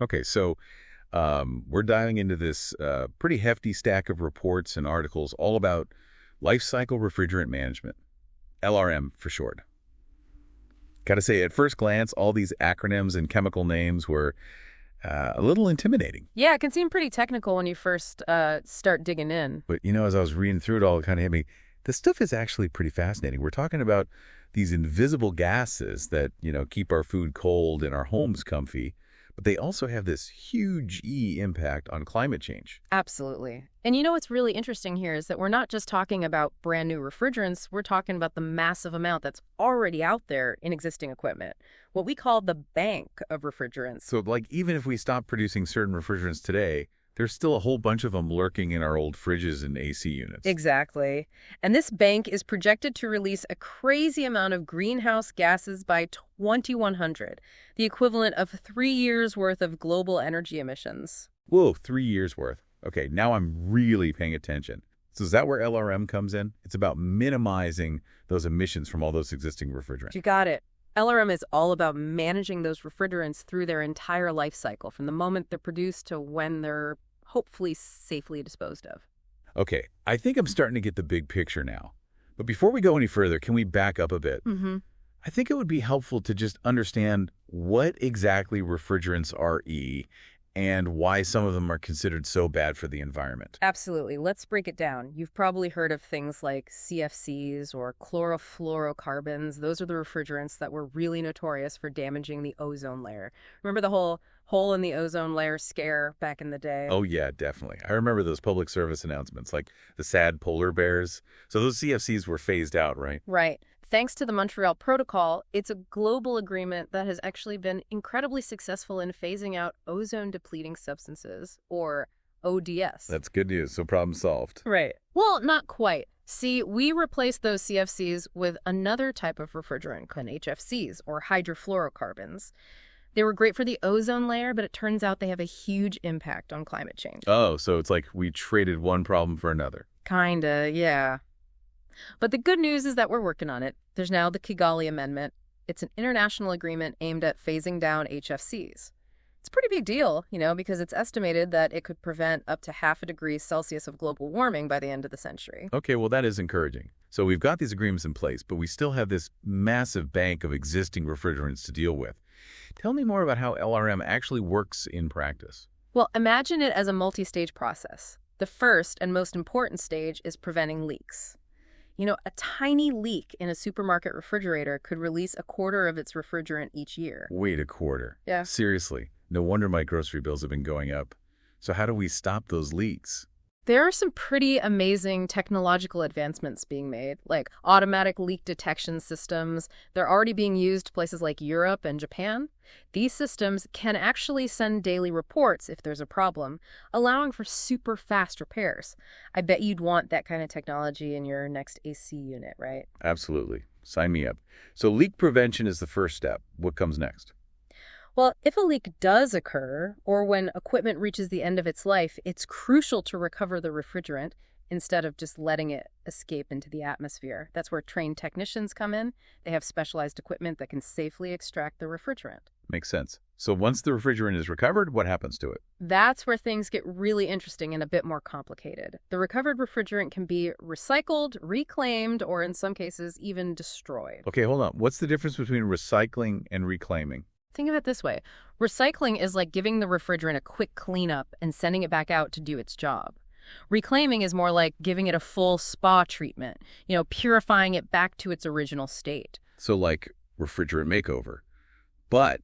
Okay, so we're diving into this pretty hefty stack of reports and articles all about Life Cycle Refrigerant Management, LRM for short. Got to say, at first glance, all these acronyms and chemical names were a little intimidating. Yeah, it can seem pretty technical when you first start digging in. But, as I was reading through it all, it kind of hit me. This stuff is actually pretty fascinating. We're talking about these invisible gases that, keep our food cold and our homes comfy, but they also have this huge impact on climate change. Absolutely. And what's really interesting here is that we're not just talking about brand new refrigerants, we're talking about the massive amount that's already out there in existing equipment, what we call the bank of refrigerants. So, even if we stop producing certain refrigerants today, there's still a whole bunch of them lurking in our old fridges and AC units. Exactly. And this bank is projected to release a crazy amount of greenhouse gases by 2100, the equivalent of 3 years' worth of global energy emissions. Whoa, 3 years worth. Okay, now I'm really paying attention. So is that where LRM comes in? It's about minimizing those emissions from all those existing refrigerants. You got it. LRM is all about managing those refrigerants through their entire life cycle, from the moment they're produced to when they're hopefully safely disposed of. Okay, I think I'm starting to get the big picture now. But before we go any further, can we back up a bit? Mm-hmm. I think it would be helpful to just understand what exactly refrigerants are and why some of them are considered so bad for the environment. Absolutely. Let's break it down. You've probably heard of things like CFCs or chlorofluorocarbons. Those are the refrigerants that were really notorious for damaging the ozone layer. Remember the whole hole in the ozone layer scare back in the day? Oh, yeah, definitely. I remember those public service announcements, like the sad polar bears. So those CFCs were phased out, right? Right. Thanks to the Montreal Protocol, it's a global agreement that has actually been incredibly successful in phasing out ozone-depleting substances, or ODS. That's good news. So problem solved. Right. Well, not quite. See, we replaced those CFCs with another type of refrigerant called HFCs, or hydrofluorocarbons. They were great for the ozone layer, but it turns out they have a huge impact on climate change. Oh, so it's like we traded one problem for another. Kinda, yeah. But the good news is that we're working on it. There's now the Kigali Amendment. It's an international agreement aimed at phasing down HFCs. It's a pretty big deal, because it's estimated that it could prevent up to 0.5 degrees Celsius of global warming by the end of the century. Okay, well, that is encouraging. So we've got these agreements in place, but we still have this massive bank of existing refrigerants to deal with. Tell me more about how LRM actually works in practice. Well, imagine it as a multi-stage process. The first and most important stage is preventing leaks. A tiny leak in a supermarket refrigerator could release 1/4 of its refrigerant each year. Wait, 1/4? Yeah. Seriously, no wonder my grocery bills have been going up. So how do we stop those leaks? There are some pretty amazing technological advancements being made, like automatic leak detection systems. They're already being used places like Europe and Japan. These systems can actually send daily reports if there's a problem, allowing for super fast repairs. I bet you'd want that kind of technology in your next AC unit, right? Absolutely. Sign me up. So leak prevention is the first step. What comes next? Well, if a leak does occur, or when equipment reaches the end of its life, it's crucial to recover the refrigerant instead of just letting it escape into the atmosphere. That's where trained technicians come in. They have specialized equipment that can safely extract the refrigerant. Makes sense. So once the refrigerant is recovered, what happens to it? That's where things get really interesting and a bit more complicated. The recovered refrigerant can be recycled, reclaimed, or in some cases, even destroyed. Okay, hold on. What's the difference between recycling and reclaiming? Think of it this way. Recycling is like giving the refrigerant a quick cleanup and sending it back out to do its job. Reclaiming is more like giving it a full spa treatment, purifying it back to its original state. So like refrigerant makeover. But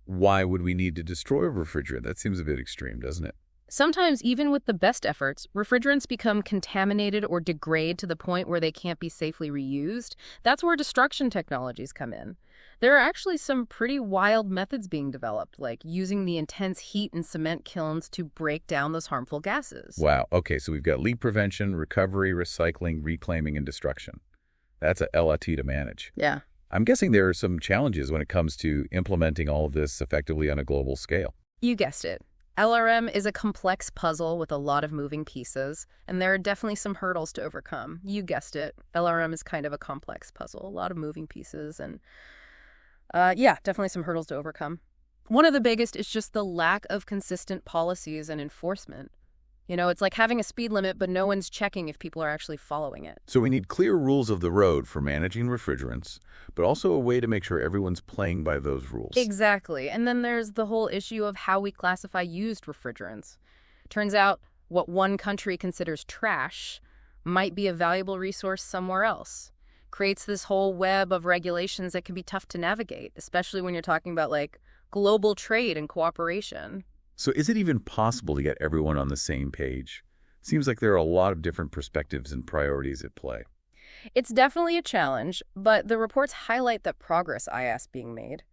why would we need to destroy a refrigerant? That seems a bit extreme, doesn't it? Sometimes, even with the best efforts, refrigerants become contaminated or degrade to the point where they can't be safely reused. That's where destruction technologies come in. There are actually some pretty wild methods being developed, like using the intense heat in cement kilns to break down those harmful gases. Wow. Okay, so we've got leak prevention, recovery, recycling, reclaiming, and destruction. That's a lot to manage. Yeah. I'm guessing there are some challenges when it comes to implementing all of this effectively on a global scale. You guessed it. LRM is a complex puzzle with a lot of moving pieces, and there are definitely some hurdles to overcome. You guessed it. LRM is kind of a complex puzzle, a lot of moving pieces, and definitely some hurdles to overcome. One of the biggest is just the lack of consistent policies and enforcement. It's like having a speed limit, but no one's checking if people are actually following it. So we need clear rules of the road for managing refrigerants, but also a way to make sure everyone's playing by those rules. Exactly. And then there's the whole issue of how we classify used refrigerants. Turns out what one country considers trash might be a valuable resource somewhere else. Creates this whole web of regulations that can be tough to navigate, especially when you're talking about global trade and cooperation. So is it even possible to get everyone on the same page? Seems like there are a lot of different perspectives and priorities at play. It's definitely a challenge, but the reports highlight that progress is being made.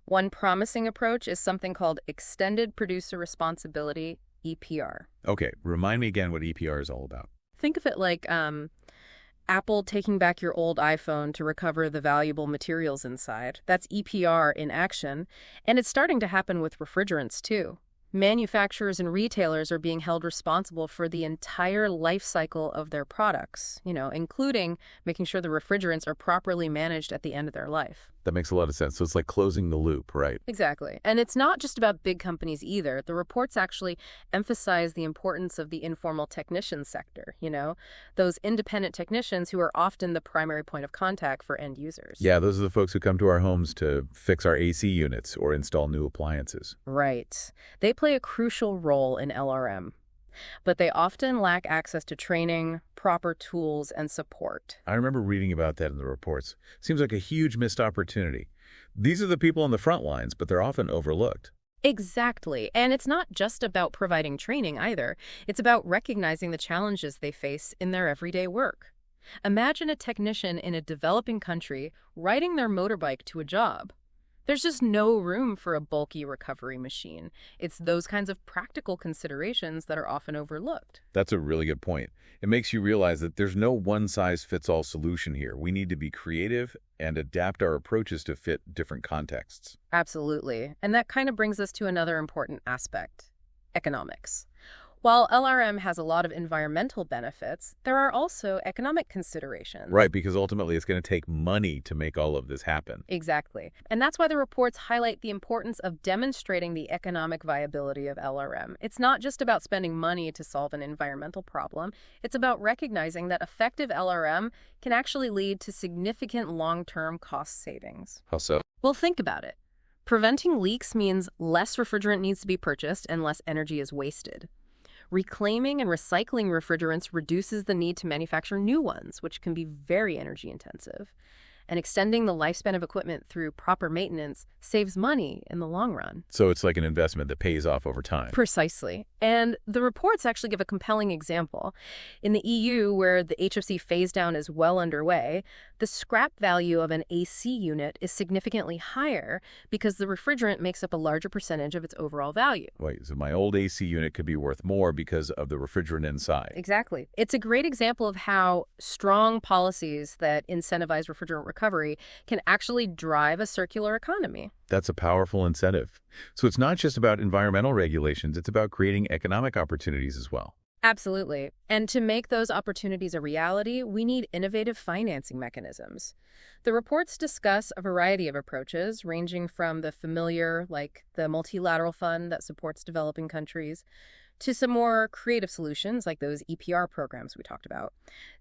One promising approach is something called Extended Producer Responsibility, EPR. Okay, remind me again what EPR is all about. Think of it like Apple taking back your old iPhone to recover the valuable materials inside. That's EPR in action, and it's starting to happen with refrigerants too. Manufacturers and retailers are being held responsible for the entire life cycle of their products, including making sure the refrigerants are properly managed at the end of their life. That makes a lot of sense. So it's like closing the loop, right? Exactly. And it's not just about big companies either. The reports actually emphasize the importance of the informal technician sector, those independent technicians who are often the primary point of contact for end users. Yeah, those are the folks who come to our homes to fix our AC units or install new appliances. Right. They play a crucial role in LRM, but they often lack access to training, proper tools, and support. I remember reading about that in the reports. Seems like a huge missed opportunity. These are the people on the front lines, but they're often overlooked. Exactly. And it's not just about providing training either. It's about recognizing the challenges they face in their everyday work. Imagine a technician in a developing country riding their motorbike to a job. There's just no room for a bulky recovery machine. It's those kinds of practical considerations that are often overlooked. That's a really good point. It makes you realize that there's no one-size-fits-all solution here. We need to be creative and adapt our approaches to fit different contexts. Absolutely. And that kind of brings us to another important aspect: economics. While LRM has a lot of environmental benefits, there are also economic considerations. Right, because ultimately it's going to take money to make all of this happen. Exactly. And that's why the reports highlight the importance of demonstrating the economic viability of LRM. It's not just about spending money to solve an environmental problem. It's about recognizing that effective LRM can actually lead to significant long-term cost savings. How so? Well, think about it. Preventing leaks means less refrigerant needs to be purchased and less energy is wasted. Reclaiming and recycling refrigerants reduces the need to manufacture new ones, which can be very energy intensive. And extending the lifespan of equipment through proper maintenance saves money in the long run. So it's like an investment that pays off over time. Precisely. And the reports actually give a compelling example. In the EU, where the HFC phase down is well underway, the scrap value of an AC unit is significantly higher because the refrigerant makes up a larger percentage of its overall value. Wait, so my old AC unit could be worth more because of the refrigerant inside. Exactly. It's a great example of how strong policies that incentivize refrigerant recovery can actually drive a circular economy. That's a powerful incentive. So it's not just about environmental regulations, it's about creating economic opportunities as well. Absolutely. And to make those opportunities a reality, we need innovative financing mechanisms. The reports discuss a variety of approaches, ranging from the familiar, like the multilateral fund that supports developing countries, to some more creative solutions like those EPR programs we talked about.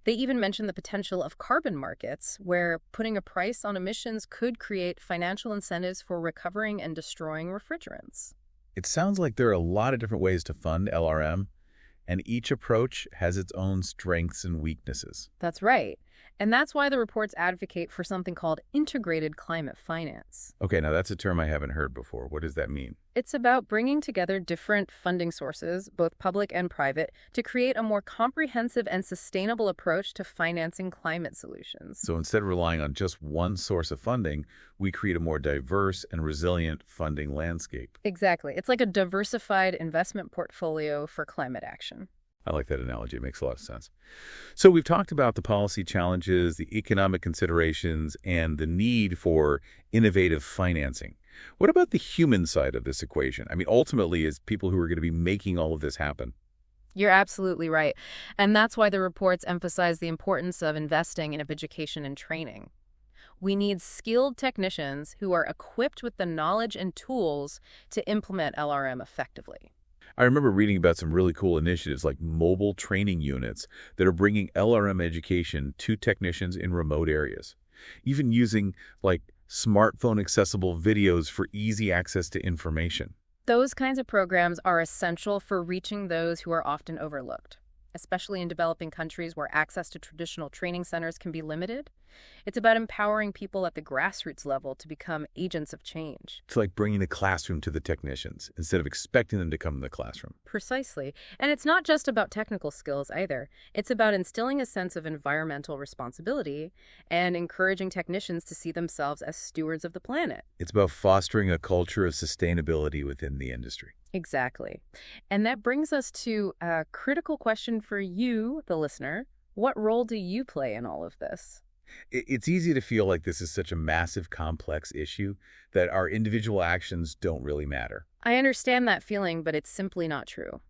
They even mention the potential of carbon markets, where putting a price on emissions could create financial incentives for recovering and destroying refrigerants. It sounds like there are a lot of different ways to fund LRM, and each approach has its own strengths and weaknesses. That's right. And that's why the reports advocate for something called integrated climate finance. Okay, now that's a term I haven't heard before. What does that mean? It's about bringing together different funding sources, both public and private, to create a more comprehensive and sustainable approach to financing climate solutions. So instead of relying on just one source of funding, we create a more diverse and resilient funding landscape. Exactly. It's like a diversified investment portfolio for climate action. I like that analogy. It makes a lot of sense. So we've talked about the policy challenges, the economic considerations, and the need for innovative financing. What about the human side of this equation? I mean, ultimately, as people who are going to be making all of this happen. You're absolutely right. And that's why the reports emphasize the importance of investing in education and training. We need skilled technicians who are equipped with the knowledge and tools to implement LRM effectively. I remember reading about some really cool initiatives like mobile training units that are bringing LRM education to technicians in remote areas, even using like smartphone accessible videos for easy access to information. Those kinds of programs are essential for reaching those who are often overlooked, especially in developing countries where access to traditional training centers can be limited. It's about empowering people at the grassroots level to become agents of change. It's like bringing the classroom to the technicians instead of expecting them to come to the classroom. Precisely. And it's not just about technical skills either. It's about instilling a sense of environmental responsibility and encouraging technicians to see themselves as stewards of the planet. It's about fostering a culture of sustainability within the industry. Exactly. And that brings us to a critical question for you, the listener. What role do you play in all of this? It's easy to feel like this is such a massive, complex issue that our individual actions don't really matter. I understand that feeling, but it's simply not true.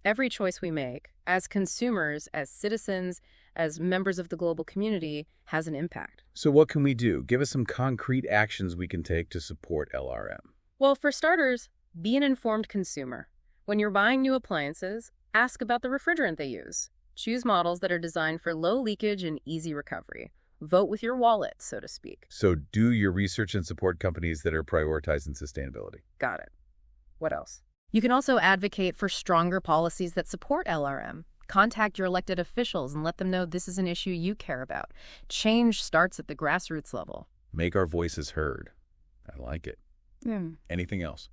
Every choice we make, as consumers, as citizens, as members of the global community, has an impact. So what can we do? Give us some concrete actions we can take to support LRM. Well, for starters, be an informed consumer. When you're buying new appliances, ask about the refrigerant they use. Choose models that are designed for low leakage and easy recovery. Vote with your wallet, so to speak. So do your research and support companies that are prioritizing sustainability. Got it. What else? You can also advocate for stronger policies that support LRM. Contact your elected officials and let them know this is an issue you care about. Change starts at the grassroots level. Make our voices heard. I like it. Anything else?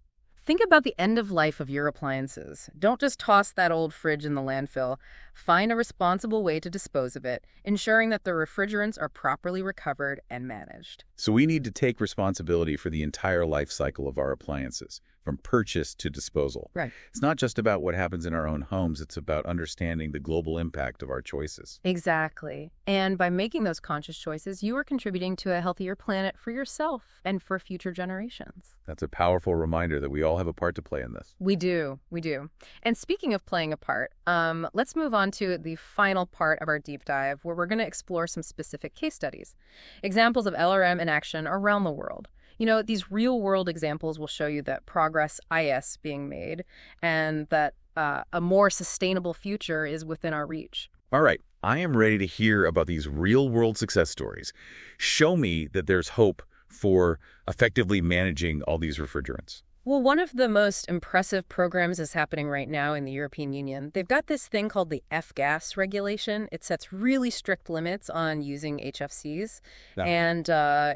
Think about the end of life of your appliances. Don't just toss that old fridge in the landfill. Find a responsible way to dispose of it, ensuring that the refrigerants are properly recovered and managed. So we need to take responsibility for the entire life cycle of our appliances, from purchase to disposal. Right. It's not just about what happens in our own homes, it's about understanding the global impact of our choices. Exactly. And by making those conscious choices, you are contributing to a healthier planet for yourself and for future generations. That's a powerful reminder that we all have a part to play in this. We do. We do. And speaking of playing a part, let's move on to the final part of our deep dive, where we're going to explore some specific case studies, examples of LRM in action around the world. You know, these real-world examples will show you that progress is being made and that a more sustainable future is within our reach. All right, I am ready to hear about these real-world success stories. Show me that there's hope for effectively managing all these refrigerants. Well, one of the most impressive programs is happening right now in the European Union. They've got this thing called the F-gas regulation. It sets really strict limits on using HFCs, and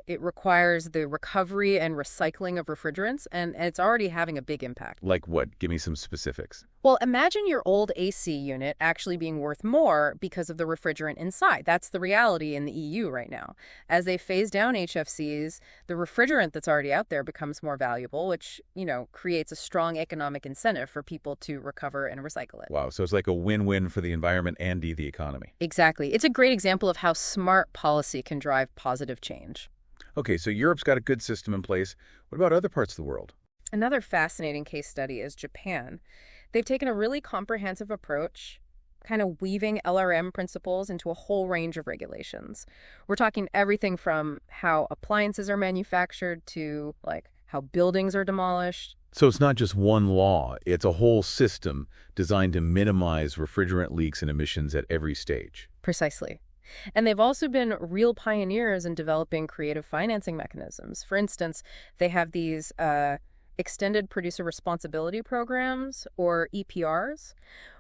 it requires the recovery and recycling of refrigerants, and it's already having a big impact. Like what? Give me some specifics. Well, imagine your old AC unit actually being worth more because of the refrigerant inside. That's the reality in the EU right now. As they phase down HFCs, the refrigerant that's already out there becomes more valuable, which, you know, creates a strong economic incentive for people to recover and recycle it. Wow, so it's like a win-win for the environment and the economy. Exactly. It's a great example of how smart policy can drive positive change. Okay, so Europe's got a good system in place. What about other parts of the world? Another fascinating case study is Japan. They've taken a really comprehensive approach, kind of weaving LRM principles into a whole range of regulations. We're talking everything from how appliances are manufactured to, like, how buildings are demolished. So it's not just one law, it's a whole system designed to minimize refrigerant leaks and emissions at every stage. Precisely. And they've also been real pioneers in developing creative financing mechanisms. For instance, they have these extended producer responsibility programs, or EPRs,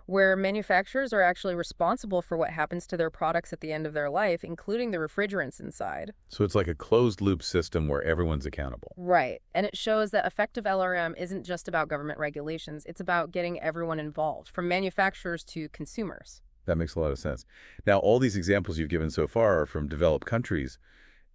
where manufacturers are actually responsible for what happens to their products at the end of their life, including the refrigerants inside. So it's like a closed-loop system where everyone's accountable. Right. And it shows that effective LRM isn't just about government regulations. It's about getting everyone involved, from manufacturers to consumers. That makes a lot of sense. Now, all these examples you've given so far are from developed countries.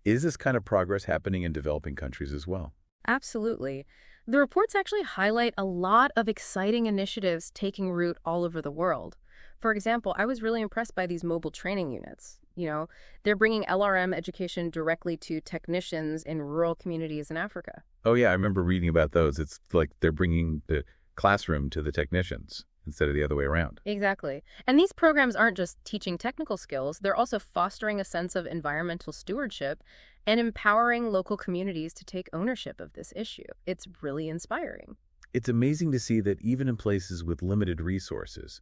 Is this kind of progress happening in developing countries as well? Absolutely. The reports actually highlight a lot of exciting initiatives taking root all over the world. For example, I was really impressed by these mobile training units. You know, they're bringing LRM education directly to technicians in rural communities in Africa. Oh, yeah, I remember reading about those. It's like they're bringing the classroom to the technicians instead of the other way around. Exactly. And these programs aren't just teaching technical skills, they're also fostering a sense of environmental stewardship and empowering local communities to take ownership of this issue. It's really inspiring. It's amazing to see that even in places with limited resources,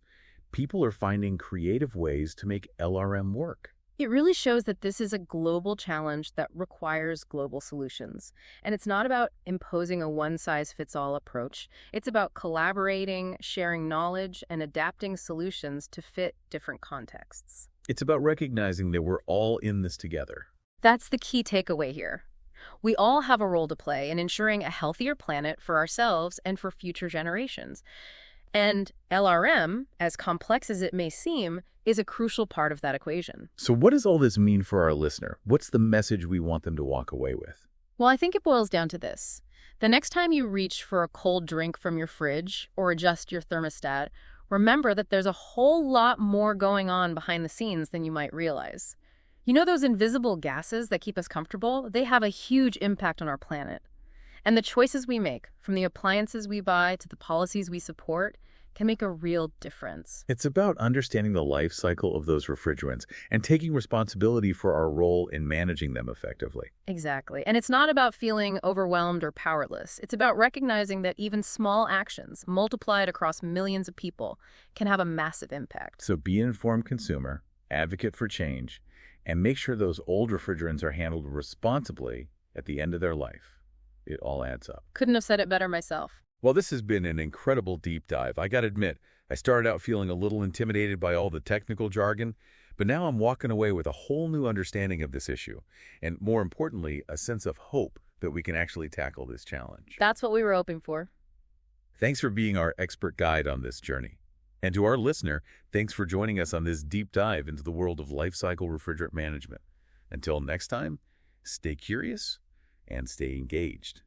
people are finding creative ways to make LRM work. It really shows that this is a global challenge that requires global solutions. And it's not about imposing a one-size-fits-all approach. It's about collaborating, sharing knowledge, and adapting solutions to fit different contexts. It's about recognizing that we're all in this together. That's the key takeaway here. We all have a role to play in ensuring a healthier planet for ourselves and for future generations. And LRM, as complex as it may seem, is a crucial part of that equation. So what does all this mean for our listener? What's the message we want them to walk away with? Well, I think it boils down to this. The next time you reach for a cold drink from your fridge or adjust your thermostat, remember that there's a whole lot more going on behind the scenes than you might realize. You know those invisible gases that keep us comfortable? They have a huge impact on our planet. And the choices we make, from the appliances we buy to the policies we support, can make a real difference. It's about understanding the life cycle of those refrigerants and taking responsibility for our role in managing them effectively. Exactly. And it's not about feeling overwhelmed or powerless. It's about recognizing that even small actions, multiplied across millions of people, can have a massive impact. So be an informed consumer, advocate for change, and make sure those old refrigerants are handled responsibly at the end of their life. It all adds up. Couldn't have said it better myself. Well, this has been an incredible deep dive. I got to admit, I started out feeling a little intimidated by all the technical jargon, but now I'm walking away with a whole new understanding of this issue, and more importantly, a sense of hope that we can actually tackle this challenge. That's what we were hoping for. Thanks for being our expert guide on this journey. And to our listener, thanks for joining us on this deep dive into the world of life cycle refrigerant management. Until next time, stay curious and stay engaged.